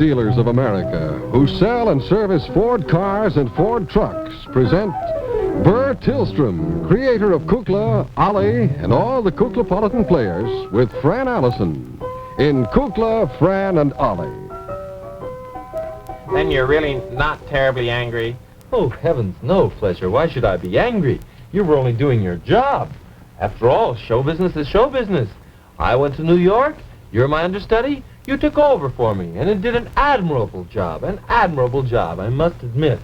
dealers of America, who sell and service Ford cars and Ford trucks, present Burr Tillstrom, creator of Kukla, Ollie, and all the Kuklapolitan players, with Fran Allison in Kukla, Fran and Ollie. Then you're really not terribly angry? Oh, heavens no, Fletcher. Why should I be angry? You were only doing your job. After all, show business is show business. I went to New York. You're my understudy. You took over for me, and it did an admirable job, I must admit.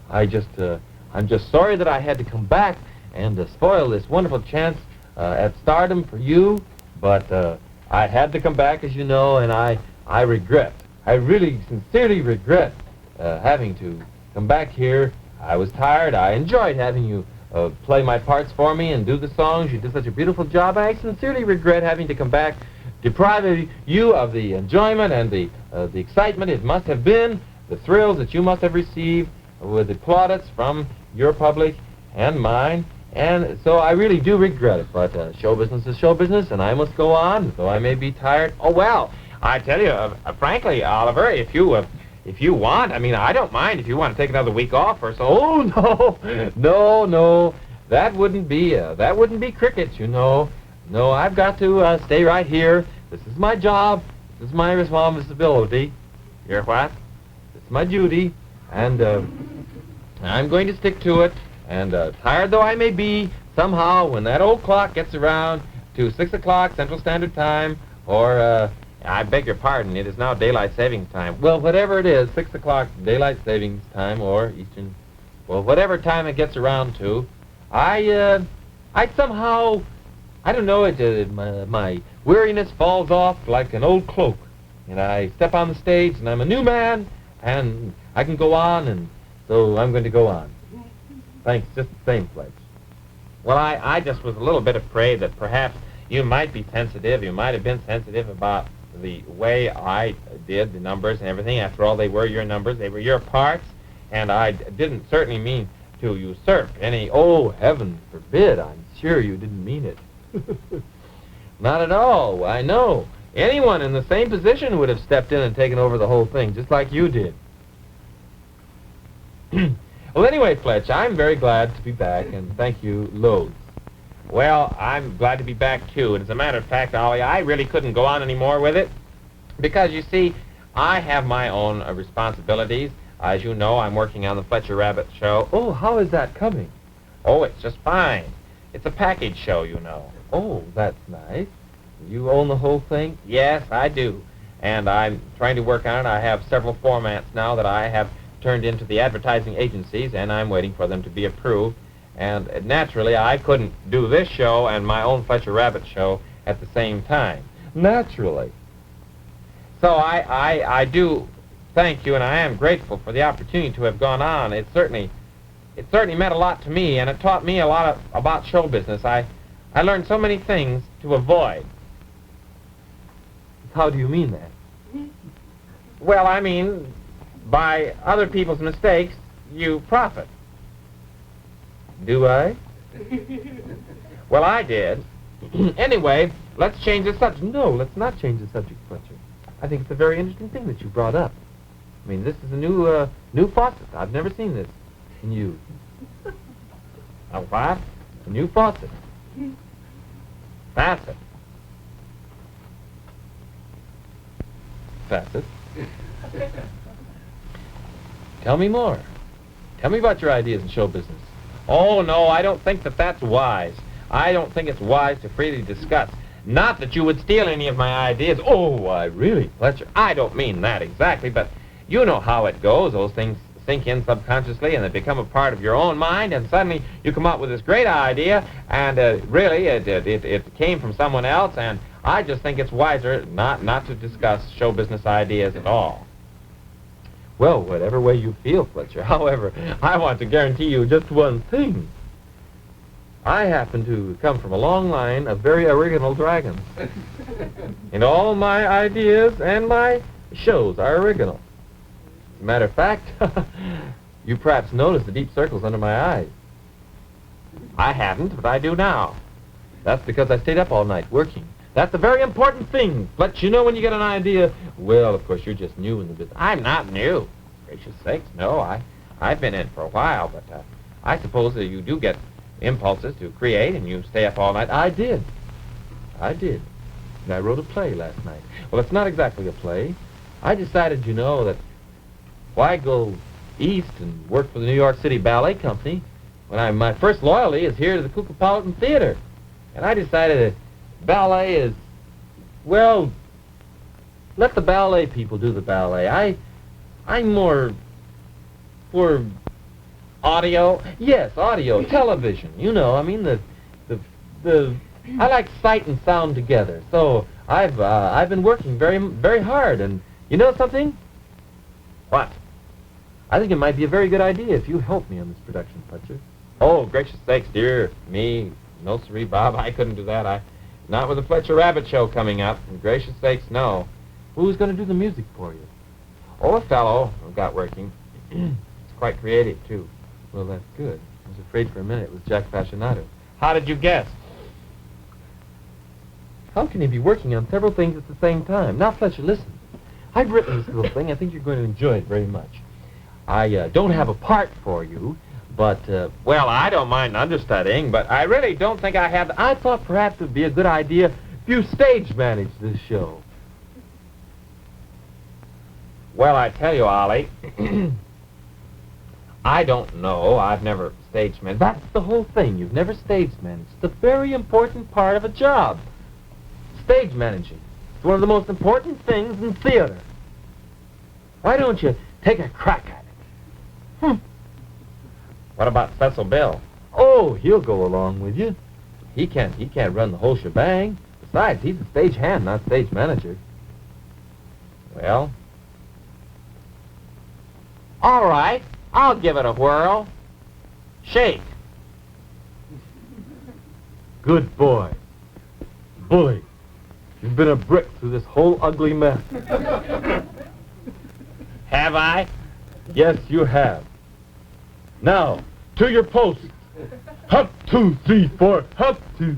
I'm just sorry that I had to come back and spoil this wonderful chance at stardom for you, but I had to come back, as you know, and I really sincerely regret having to come back here. I was tired. I enjoyed having you play my parts for me and do the songs. You did such a beautiful job. I sincerely regret having to come back, depriving you of the enjoyment and the excitement it must have been, the thrills that you must have received with the plaudits from your public and mine. And so I really do regret it, but show business is show business, and I must go on, though I may be tired. Oh, well, I tell you, frankly, Oliver, if you want, I mean, I don't mind if you want to take another week off or so. Oh, no, that wouldn't be cricket, you know. No, I've got to stay right here. This is my job. This is my responsibility. You're what? It's my duty, and I'm going to stick to it. And tired though I may be, somehow, when that old clock gets around to 6 o'clock Central Standard Time, or, I beg your pardon, it is now Daylight Savings Time. well, whatever it is, 6 o'clock Daylight Savings Time, or Eastern, well, whatever time it gets around to, I somehow, I don't know, my weariness falls off like an old cloak, and I step on the stage, and I'm a new man, and I can go on, and so I'm going to go on. Thanks, just the same, Fletch. Well, I just was a little bit afraid that perhaps you might be sensitive. You might have been sensitive about the way I did the numbers and everything. After all, they were your numbers. They were your parts. And I didn't certainly mean to usurp any... Oh, heaven forbid. I'm sure you didn't mean it. Not at all. I know. Anyone in the same position would have stepped in and taken over the whole thing, just like you did. Well, anyway, Fletch, I'm very glad to be back, and thank you loads. Well, I'm glad to be back, too. And as a matter of fact, Ollie, I really couldn't go on anymore with it because, you see, I have my own responsibilities. As you know, I'm working on the Fletcher Rabbit show. Oh, how is that coming? Oh, it's just fine. It's a package show, you know. Oh, that's nice. You own the whole thing? Yes, I do. And I'm trying to work on it. I have several formats now that I have turned into the advertising agencies, and I'm waiting for them to be approved. And naturally, I couldn't do this show and my own Fletcher Rabbit show at the same time. Naturally. So I do thank you, and I am grateful for the opportunity to have gone on. It certainly meant a lot to me, and it taught me a lot about show business. I learned so many things to avoid. How do you mean that? Well, I mean, by other people's mistakes, you profit. Do I? Well, I did. Anyway, let's change the subject. No, let's not change the subject, Fletcher. I think it's a very interesting thing that you brought up. I mean, this is a new faucet. I've never seen this in you. A what? A new faucet. Facet. Facet. Tell me more. Tell me about your ideas in show business. Oh, no, I don't think that that's wise. I don't think it's wise to freely discuss. Not that you would steal any of my ideas. Oh, why, really, Fletcher, I don't mean that exactly, but you know how it goes. Those things sink in subconsciously, and they become a part of your own mind, and suddenly you come up with this great idea, and really, it came from someone else, and I just think it's wiser not to discuss show business ideas at all. Well, whatever way you feel, Fletcher. However, I want to guarantee you just one thing. I happen to come from a long line of very original dragons. And all my ideas and my shows are original. As a matter of fact, you perhaps noticed the deep circles under my eyes. I haven't, but I do now. That's because I stayed up all night working. That's a very important thing. Fletch, you know when you get an idea, well, of course, you're just new in the business. I'm not new. Gracious sakes, no. I've been in for a while, but I suppose that you do get impulses to create and you stay up all night. I did. And I wrote a play last night. Well, it's not exactly a play. I decided, you know, that why go east and work for the New York City Ballet Company when my first loyalty is here to the Kukla Theater. And I decided that ballet is, well, let the ballet people do the ballet. I'm more for audio. Yes, audio, television. You know, I mean I like sight and sound together. So I've been working very, very hard. And you know something? What? I think it might be a very good idea if you help me on this production, Fletcher. Oh, gracious sakes, dear me. No, siree, Bob, I couldn't do that. Not with the Fletcher Rabbit Show coming up. And gracious sakes, no. Who's going to do the music for you? Oh, a fellow I've got working. It's quite creative, too. Well, that's good. I was afraid for a minute it was Jack Fascinato. How did you guess? How can you be working on several things at the same time? Now, Fletcher, listen. I've written this little thing. I think you're going to enjoy it very much. I don't have a part for you, but, well, I don't mind understudying, but I really don't think I have... I thought perhaps it would be a good idea if you stage managed this show. Well, I tell you, Ollie, I don't know. I've never stage managed. That's the whole thing. You've never stage managed. It's a very important part of a job. Stage managing. It's one of the most important things in theater. Why don't you take a crack at it? What about Cecil Bill? Oh, he'll go along with you. He can't run the whole shebang. Besides, he's a stage hand, not stage manager. Well, all right, I'll give it a whirl. Shake. Good boy. Bully. You've been a brick through this whole ugly mess. Have I? Yes, you have. Now, to your post. Hop, 2, 3, 4, hop, 2.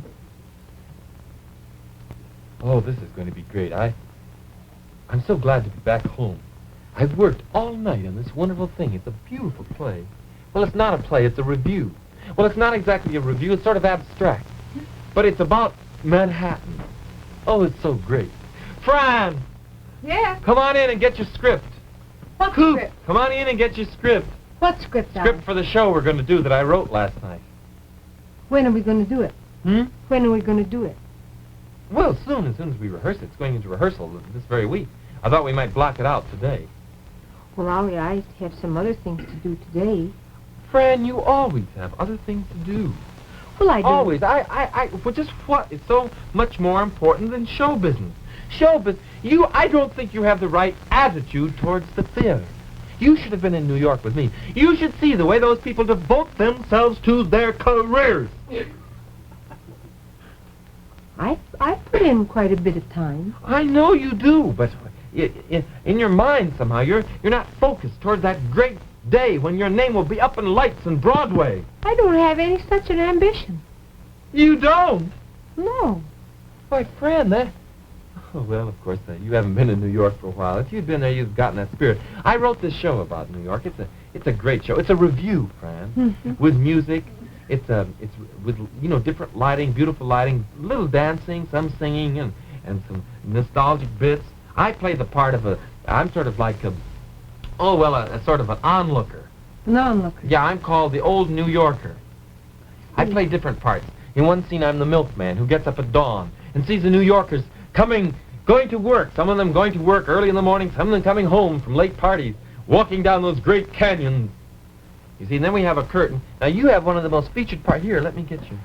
Oh, this is going to be great. I'm so glad to be back home. I've worked all night on this wonderful thing. It's a beautiful play. Well, it's not a play, it's a review. Well, it's not exactly a review, it's sort of abstract. But it's about Manhattan. Oh, it's so great. Fran! Yeah? Come on in and get your script. What Coop, script? come on in and get your script. What script, Script for the show we're going to do that I wrote last night. When are we going to do it? Hmm? When are we going to do it? Well, as soon as we rehearse it. It's going into rehearsal this very week. I thought we might block it out today. Well, Ollie, I have some other things to do today. Fran, you always have other things to do. Well, I do. Always. Well, just what? It's so much more important than show business. Show business. I don't think you have the right attitude towards the theater. You should have been in New York with me. You should see the way those people devote themselves to their careers. I put in quite a bit of time. I know you do, but in your mind somehow you're not focused towards that great day when your name will be up in lights in Broadway. I don't have any such an ambition. You don't? No. Why, Fran, that... Oh, well, of course, you haven't been in New York for a while. If you'd been there, you'd gotten that spirit. I wrote this show about New York. It's a great show. It's a review, Fran, with music. It's with, you know, different lighting, beautiful lighting, little dancing, some singing, and some nostalgic bits. I play the part of I'm sort of like a sort of an onlooker. An onlooker? Yeah, I'm called the old New Yorker. I play different parts. In one scene, I'm the milkman who gets up at dawn and sees the New Yorkers going to work. Some of them going to work early in the morning, some of them coming home from late parties, walking down those great canyons. You see, and then we have a curtain. Now, you have one of the most featured parts. Here, let me get your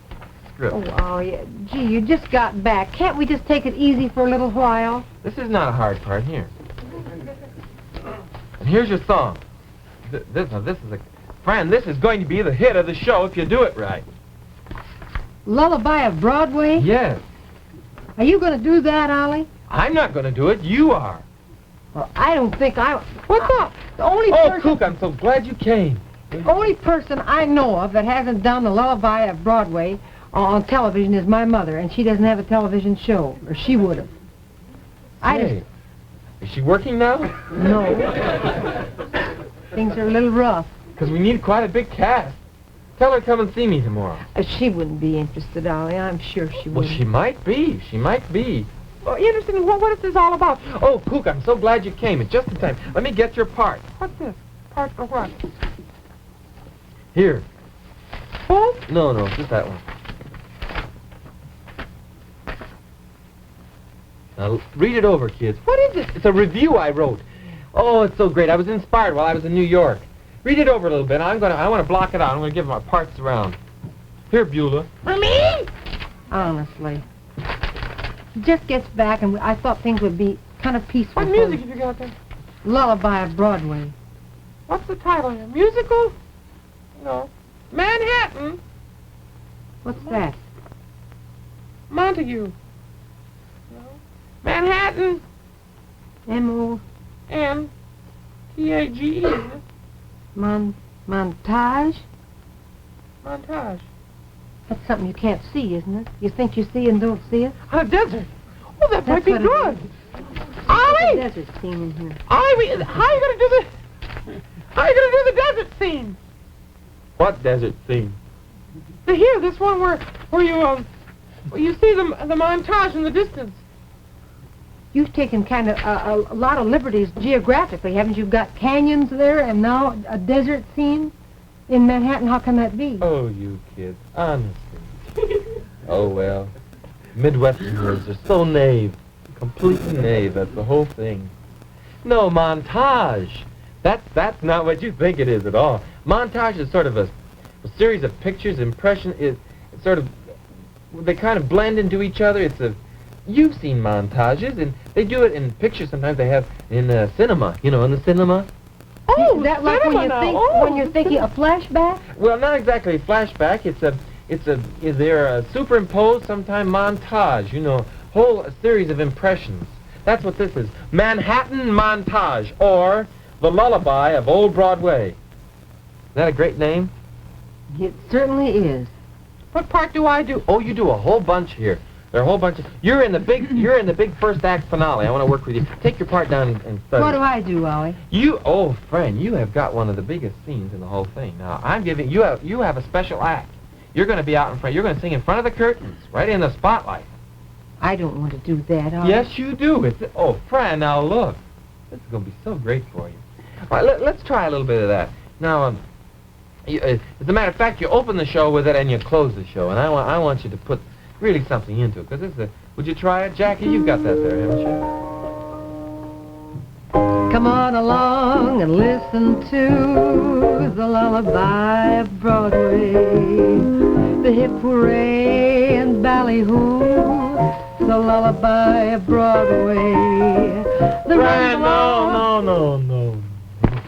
script. Oh, yeah. Gee, you just got back. Can't we just take it easy for a little while? This is not a hard part. Here. And here's your song. This is a... Fran, this is going to be the hit of the show if you do it right. Lullabye of Broadway? Yes. Are you going to do that, Ollie? I'm not going to do it. You are. Well, I don't think I... What's up? The only Oh, person... Cook, I'm so glad you came. The only person I know of that hasn't done the Lullabye of Broadway on television is my mother, and she doesn't have a television show, or she would have. Hey, is she working now? No. Things are a little rough. Because we need quite a big cast. Tell her to come and see me tomorrow. She wouldn't be interested, Ollie. I'm sure she Well, wouldn't. she might be. She might be. Oh, interested in what is this all about? Oh, Kook, I'm so glad you came. It's just in time. Let me get your part. What's this? Part for what? Here. Oh? No, just that one. Now, read it over, kids. What is it? It's a review I wrote. Oh, it's so great. I was inspired while I was in New York. Read it over a little bit. I want to block it out. I'm going to give my parts around. Here, Beulah. For me? Honestly. He just gets back, and I thought things would be kind of peaceful. What music have you got there? Lullabye of Broadway. What's the title here? Musical? No. Manhattan? What's that? Montague. No. Manhattan. M-O... M-T-A-G-E, isn't it? Montage? Montage. That's something you can't see, isn't it? You think you see and don't see it? On a desert. Oh, that might be That's what it good. There's a Ollie! desert scene in here. Ollie, how are you going to do the desert scene? What desert scene? Here, this one where you see the montage in the distance. You've taken kind of a lot of liberties geographically, haven't you? Got canyons there and now a desert scene in Manhattan. How can that be? Oh, you kids, honestly. Oh, well, Midwesterners are so naive, completely naive. That's the whole thing. No, montage. That's not what you think it is at all. Montage is sort of a series of pictures, impression. It's sort of, they kind of blend into each other. You've seen montages, and they do it in pictures. Sometimes they have in cinema. You know, in the cinema. Oh, is that like when you're thinking a flashback? Well, not exactly a flashback. Is there a superimposed sometime montage? You know, whole series of impressions. That's what this is. Manhattan Montage, or the Lullabye of Old Broadway. Isn't that a great name? It certainly is. What part do I do? Oh, you do a whole bunch here. There are a whole bunch of... You're in the big first act finale. I want to work with you. Take your part down and study. What do I do, Ollie? Oh, Fran, you have got one of the biggest scenes in the whole thing. Now, I'm giving... You have a special act. You're going to be out in front. You're going to sing in front of the curtains, right in the spotlight. I don't want to do that, Ollie. Yes, you do. Oh, Fran, now look. This is going to be so great for you. All right, let's try a little bit of that. Now, as a matter of fact, you open the show with it and you close the show. And I want you to put really something into it. Because would you try it? Jackie, you've got that there, haven't you? Come on along and listen to the Lullabye of Broadway, the hip hooray and ballyhoo, the Lullabye of Broadway. Fran, no.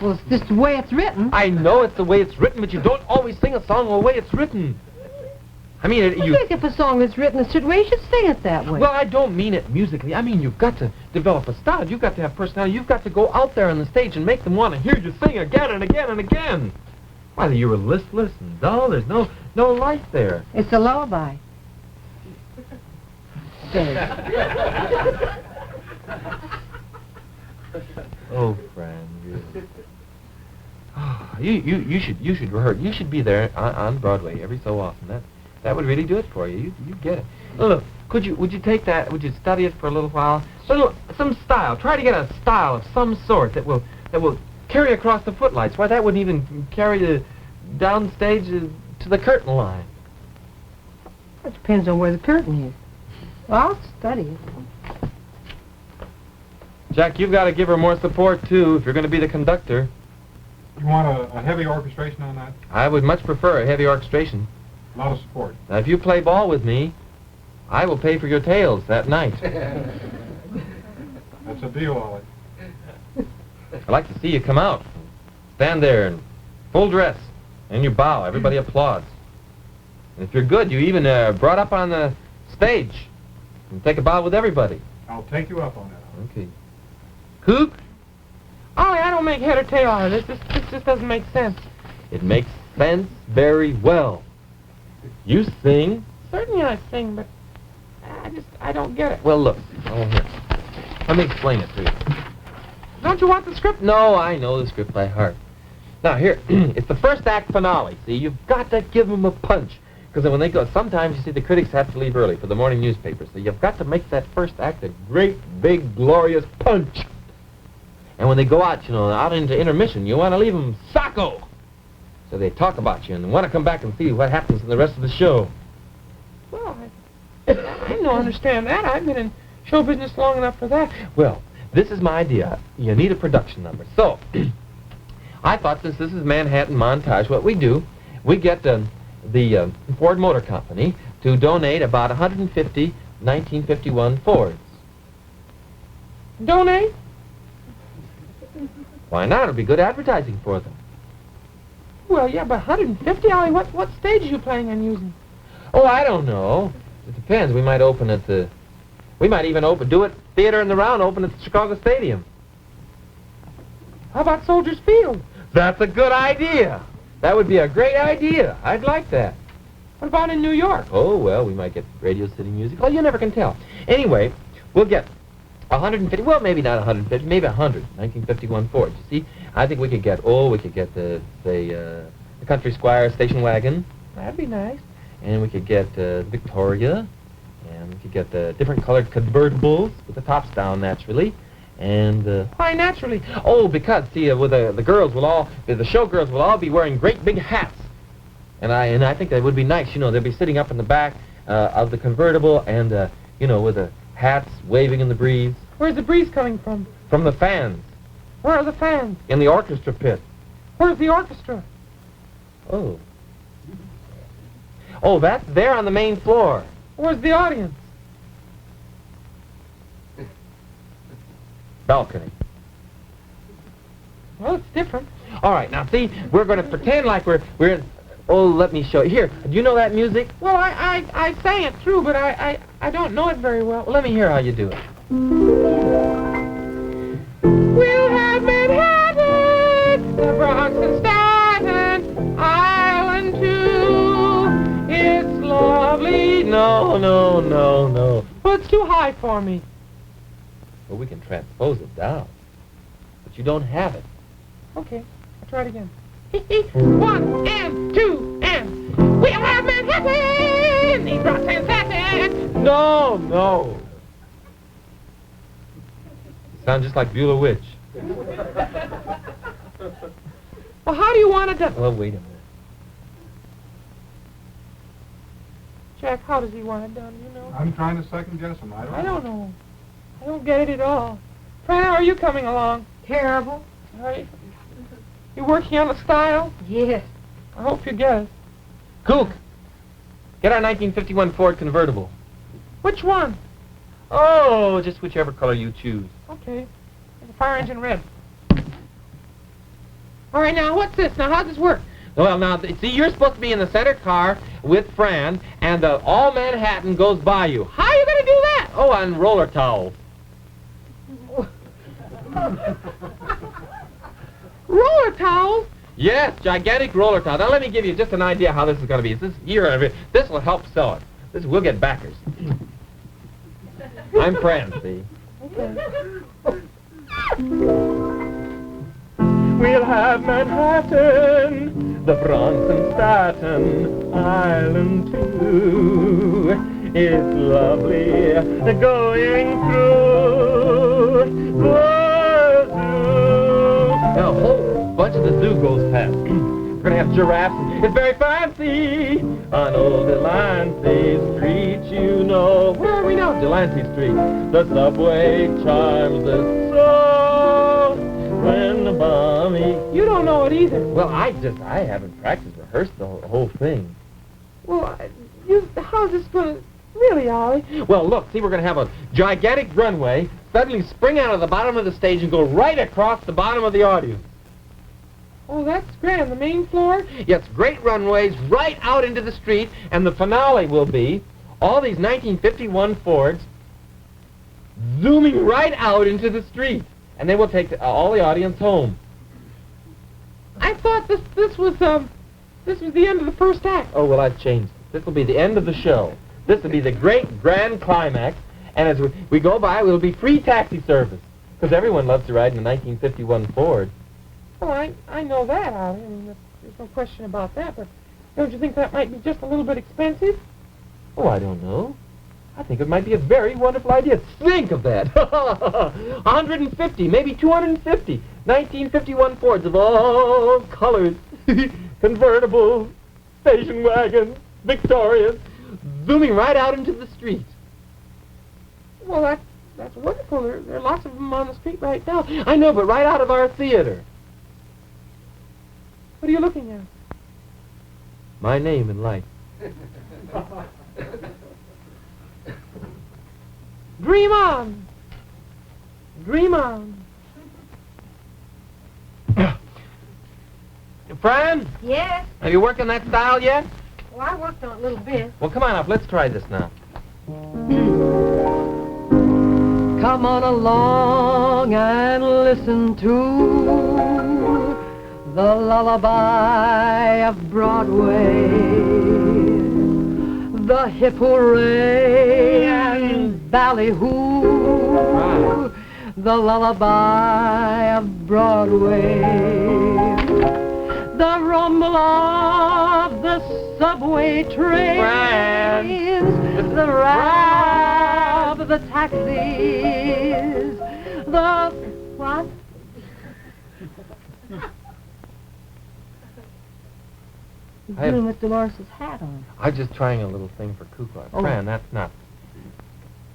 Well, it's just the way it's written. I know it's the way it's written, but you don't always sing a song the way it's written. I mean, I think if a song is written a certain way, you should sing it that way. Well, I don't mean it musically. I mean, you've got to develop a style. You've got to have personality. You've got to go out there on the stage and make them want to hear you sing again and again and again. Why, you were listless and dull. There's no life there. It's a lullaby. Oh, Fran, really. Oh, you should rehearse. You should be there on Broadway every so often. That would really do it for you. You get it. Look, would you take that? Would you study it for a little while? Some style. Try to get a style of some sort that will carry across the footlights. Why, that wouldn't even carry you down stage to the curtain line. It depends on where the curtain is. Well, I'll study it. Jack, you've got to give her more support too if you're going to be the conductor. You want a heavy orchestration on that? I would much prefer a heavy orchestration. A lot of support. Now, if you play ball with me, I will pay for your tails that night. That's a deal, Ollie. I'd like to see you come out. Stand there in full dress, and you bow. Everybody applauds. And if you're good, you even brought up on the stage and take a bow with everybody. I'll take you up on that, Ollie. Okay. Kook? Ollie, I don't make head or tail out of this. This just doesn't make sense. It makes sense very well. You sing certainly I sing, but I don't get it. Well, look. Oh, here. Let me explain it to you. Don't you want the script? No, I know the script by heart. Now, here, it's the first act finale. See, you've got to give them a punch. Because when they go, sometimes, you see, the critics have to leave early for the morning newspaper. So you've got to make that first act a great, big, glorious punch. And when they go out, out into intermission, you want to leave them sacco. So they talk about you and want to come back and see what happens in the rest of the show. Well, I don't understand that. I've been in show business long enough for that. Well, this is my idea. You need a production number. So, I thought since this is Manhattan Montage, what we do, we get the Ford Motor Company to donate about 150 1951 Fords. Donate? Why not? It'll be good advertising for them. Well, yeah, but 150, Ollie, what stage are you planning on using? Oh, I don't know. It depends. We might open at the... We might even do it theater in the round, open at the Chicago Stadium. How about Soldiers Field? That's a good idea. That would be a great idea. I'd like that. What about in New York? Oh, well, we might get Radio City Music. Well, you never can tell. Anyway, we'll get 150, well, maybe not 150, maybe 100, 1951 Ford. You see, I think we could get, the Country Squire station wagon. That'd be nice. And we could get Victoria, and we could get the different colored convertibles with the tops down, naturally. And, why naturally? Oh, because, see, with the girls will all, the showgirls will all be wearing great big hats. And I think that would be nice, they'll be sitting up in the back of the convertible and, with the hats waving in the breeze. Where's the breeze coming from? From the fans. Where are the fans? In the orchestra pit. Where's the orchestra? Oh. Oh, that's there on the main floor. Where's the audience? Balcony. Well, it's different. All right, now see, we're going to pretend like we're in... Oh, let me show you. Here, do you know that music? Well, I sang it through, but I don't know it very well. Well, let me hear how you do it. We'll have Manhattan, the Bronx and Staten Island too. It's lovely. No. Well, it's too high for me. Well, we can transpose it down. But you don't have it. Okay, I'll try it again. 1 and 2 and we'll have Manhattan, the Bronx and Staten. No. Sounds just like Beulah Witch. Well, how do you want it done? Well, wait a minute. Jack, how does he want it done, I'm trying to second guess him. I don't know. I don't get it at all. Fran, how are you coming along? Terrible. All right. You working on the style? Yes. I hope you get it. Kook, get our 1951 Ford convertible. Which one? Oh, just whichever color you choose. Okay. The fire engine red. All right, now, what's this? Now, how does this work? Well, now, see, you're supposed to be in the center car with Fran, and all Manhattan goes by you. How are you going to do that? Oh, on roller towels. Roller towels? Yes, gigantic roller towels. Now, let me give you just an idea how this is going to be. This will help sell it. We'll get backers. I'm Fran, see? Okay. We'll have Manhattan, the Bronx and Staten Island too. It's lovely going through the zoo. Now, a whole bunch of the zoo goes past. We're going to have giraffes. It's very fancy on old Delancey Street, Where are we now? Delancey Street. The subway charms us so when the balmy... You don't know it either. Well, I haven't rehearsed the whole thing. Well, how's this going to... Really, Ollie? Well, look, see, we're going to have a gigantic runway suddenly spring out of the bottom of the stage and go right across the bottom of the audience. Oh, that's grand. The main floor? Yes, great runways right out into the street, and the finale will be all these 1951 Fords zooming right out into the street, and they will take all the audience home. I thought this was the end of the first act. Oh, well, I've changed it. This will be the end of the show. This will be the great grand climax. And as we go by, it will be free taxi service. Because everyone loves to ride in a 1951 Ford. Oh, I know that, Ollie. I mean, there's no question about that. But don't you think that might be just a little bit expensive? Oh, I don't know. I think it might be a very wonderful idea. Think of that. 150, maybe 250. 1951 Fords of all colors. Convertibles, station wagons, Victorias, zooming right out into the street. Well, that's wonderful. There are lots of them on the street right now. I know, but right out of our theater. What are you looking at? My name in life. Dream on. Dream on. Fran, Yes? have you worked on that style yet? Well, I worked on it a little bit. Well, come on up. Let's try this now. Come on along and listen to the lullaby of Broadway, the hip hooray and ballyhoo, the lullaby of Broadway, the rumble of the subway trains, the rap of the taxis, the... What? He's I have- doing with Dolores' hat on. I'm just trying a little thing for Kukla and Oh. Fran. That's not...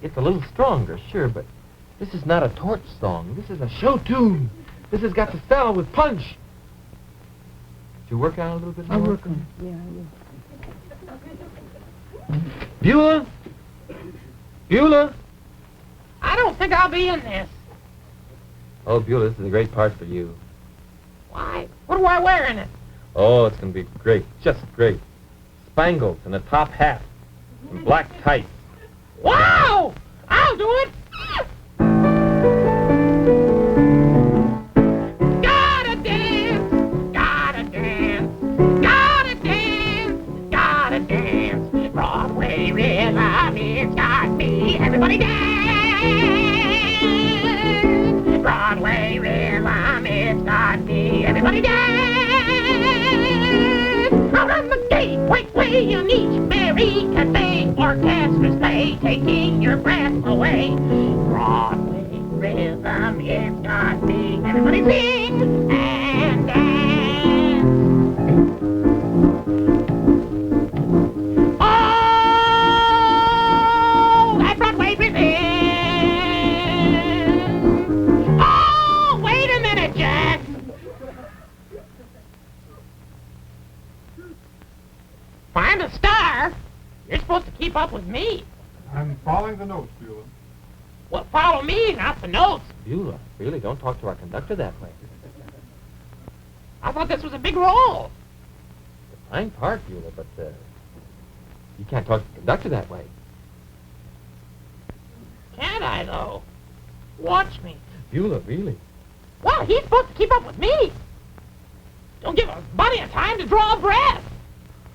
It's a little stronger, sure, but this is not a torch song. This is a show tune. This has got to sell with punch. Did you work on it a little bit more? I'm working. Yeah, I will. Beulah? Beulah? I don't think I'll be in this. Oh, Beulah, this is a great part for you. Why? What do I wear in it? Oh, it's going to be great. Just great. Spangles and a top hat. And black tights. Wow! I'll do it. Gotta dance, gotta dance, gotta dance, gotta dance. Broadway rhythm, it's got me. Everybody dance. Broadway rhythm, it's got me. Everybody dance. Out on the gateway in each merry cafe, orchestras play, taking your breath away. Broadway rhythm, it's got me. Everybody sing and dance. Oh, that Broadway rhythm. Oh, wait a minute, Jack. If I'm a star, you're supposed to keep up with me. I'm following the notes, Beulah. Well, follow me, not the notes. Beulah, really, don't talk to our conductor that way. I thought this was a big role. It's a fine part, Beulah, but you can't talk to the conductor that way. Can't I, though? Watch me. Beulah, really. Well, he's supposed to keep up with me. Don't give a buddy a time to draw a breath.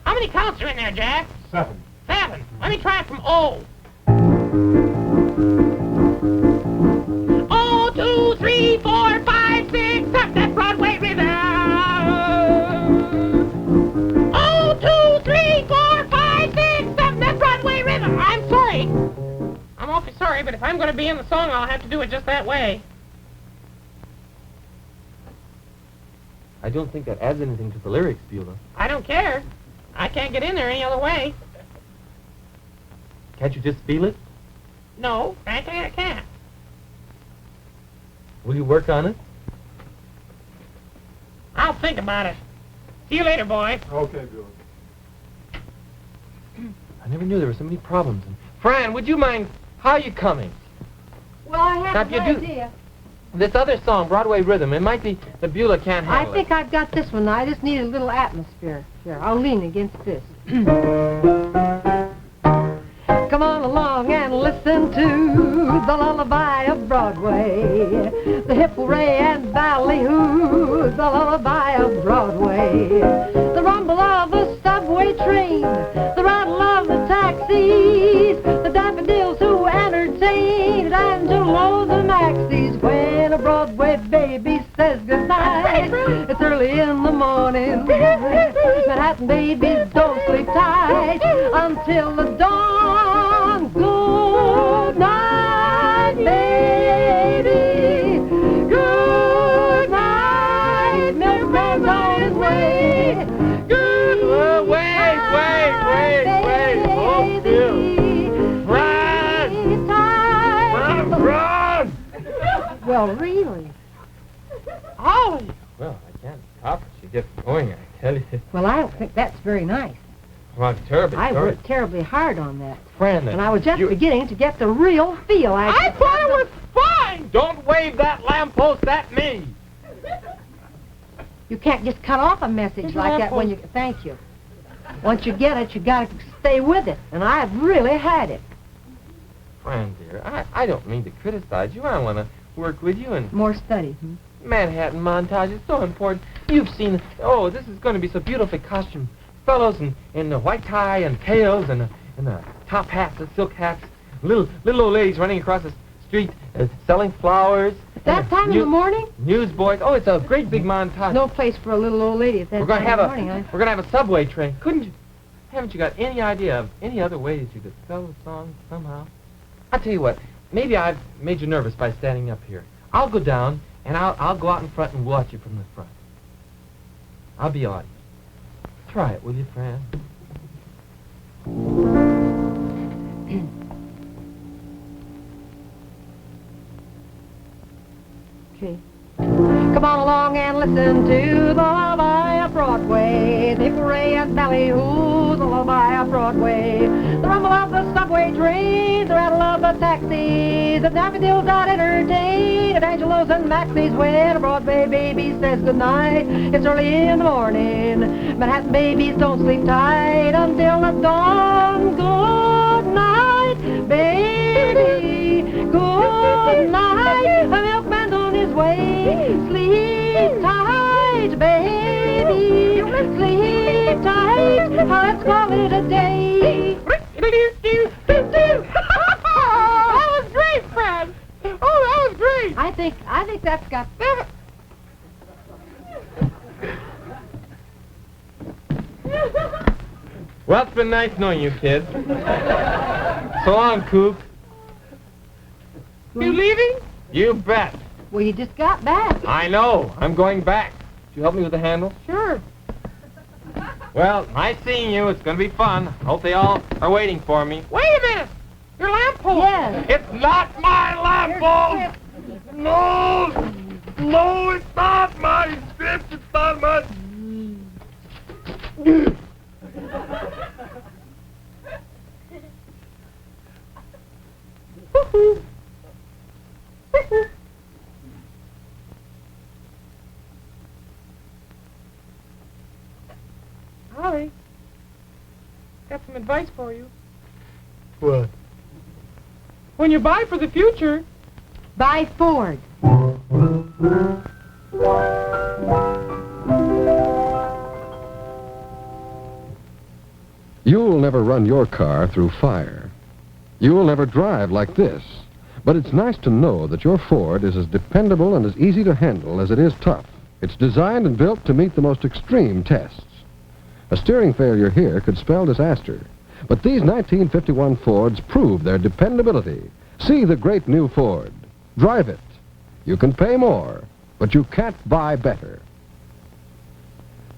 How many counts are in there, Jack? 7. 7. Let me try it from O. 2, 3, 4, 5, 6, 7. That Broadway rhythm. 2, 3, 4, 5, 6, 7. That Broadway rhythm. I'm sorry. I'm awfully sorry, but if I'm going to be in the song, I'll have to do it just that way. I don't think that adds anything to the lyrics, Beulah. I don't care. I can't get in there any other way. Can't you just feel it? No, frankly, I can't. Will you work on it? I'll think about it. See you later, boy. Okay, Beulah. I never knew there were so many problems. And Fran, would you mind... How are you coming? Well, I Now, have if you an do- idea. This other song, Broadway Rhythm, it might be that Beulah can't I handle think it. I've got this one. I just need a little atmosphere. Here, I'll lean against this. Come Come on along and listen to the lullaby of Broadway. The hip hooray and ballyhoo, the lullaby of Broadway. The rumble of the subway train, the rattle of the taxis, the daffodils who entertain, Angelo the Maxies. When a Broadway baby says goodnight, it's early in the morning. Manhattan babies don't sleep tight until the dawn. Good night, baby. Good night, milkman's on his way. Good Wait. Hold still. Run! Well, really? Ollie! Well, I can't stop her. She gets going, I tell you. Well, I don't think that's very nice. Well, I'm terribly I sorry. worked terribly hard on that. Fran, And I was just beginning to get the real feel. I thought it was fine! Don't wave that lamppost at me! You can't just cut off a message like that when you... Thank you. Once you get it, you got to stay with it. And I've really had it. Fran, dear, I don't mean to criticize you. I want to work with you and... More study. Manhattan montage is so important. You've seen... Oh, this is going to be so beautifully costumed. Fellows in the white tie and tails and the top hats and silk hats. Little old ladies running across the street selling flowers. At that time in the morning? Newsboys. Oh, it's a great big montage. No place for a little old lady at that time in the morning, huh? We're gonna have a subway train. Haven't you got any idea of any other ways you could sell the song somehow? I'll tell you what. Maybe I've made you nervous by standing up here. I'll go down and I'll go out in front and watch you from the front. I'll be audience. Try it, will you, Fran? Okay. Come on along and listen to the lullaby of Broadway. The hooray and ballyhoo, the lullaby of Broadway. The rumble of the subway trains, the rattle of the taxis, the daffodils that entertain, and Angelos and Maxies. When a Broadway baby says goodnight, it's early in the morning. Manhattan babies don't sleep tight until the dawn. Good night, baby. Good night. A milkman's on his way. Sleep tight, baby. Sleep tight. Let's call it a day. That was great, Fran. Oh, that was great. I think that's got... Well, it's been nice knowing you, kids. So long, Kook. You leaving? You bet. Well, you just got back. I know. I'm going back. Could you help me with the handle? Sure. Well, nice seeing you. It's going to be fun. Hope they all are waiting for me. Wait a minute. Your lamppost. Yes. It's not my lamppost! No, it's not my script. It's not my... Ollie, got some advice for you. What? When you buy for the future, Buy Ford. You'll never run your car through fire. You'll never drive like this. But it's nice to know that your Ford is as dependable and as easy to handle as it is tough. It's designed and built to meet the most extreme tests. A steering failure here could spell disaster. But these 1951 Fords prove their dependability. See the great new Ford. Drive it. You can pay more, but you can't buy better.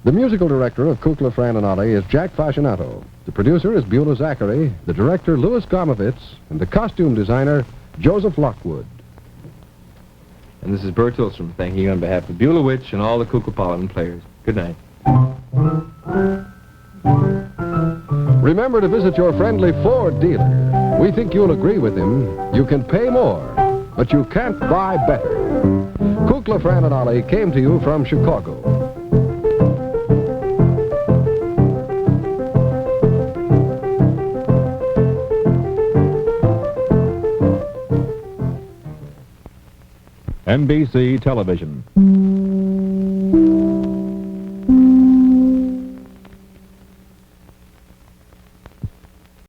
The musical director of Kukla, Fran and Ollie is Jack Fascinato. The producer is Beulah Zachary, the director Louis Gomovitz, and the costume designer Joseph Lockwood. And this is Bert Tillstrom thanking you on behalf of Beulah Witch and all the Kukla players. Good night. Remember to visit your friendly Ford dealer. We think you'll agree with him. You can pay more, but you can't buy better. Kukla, Fran and Ollie came to you from Chicago. NBC Television.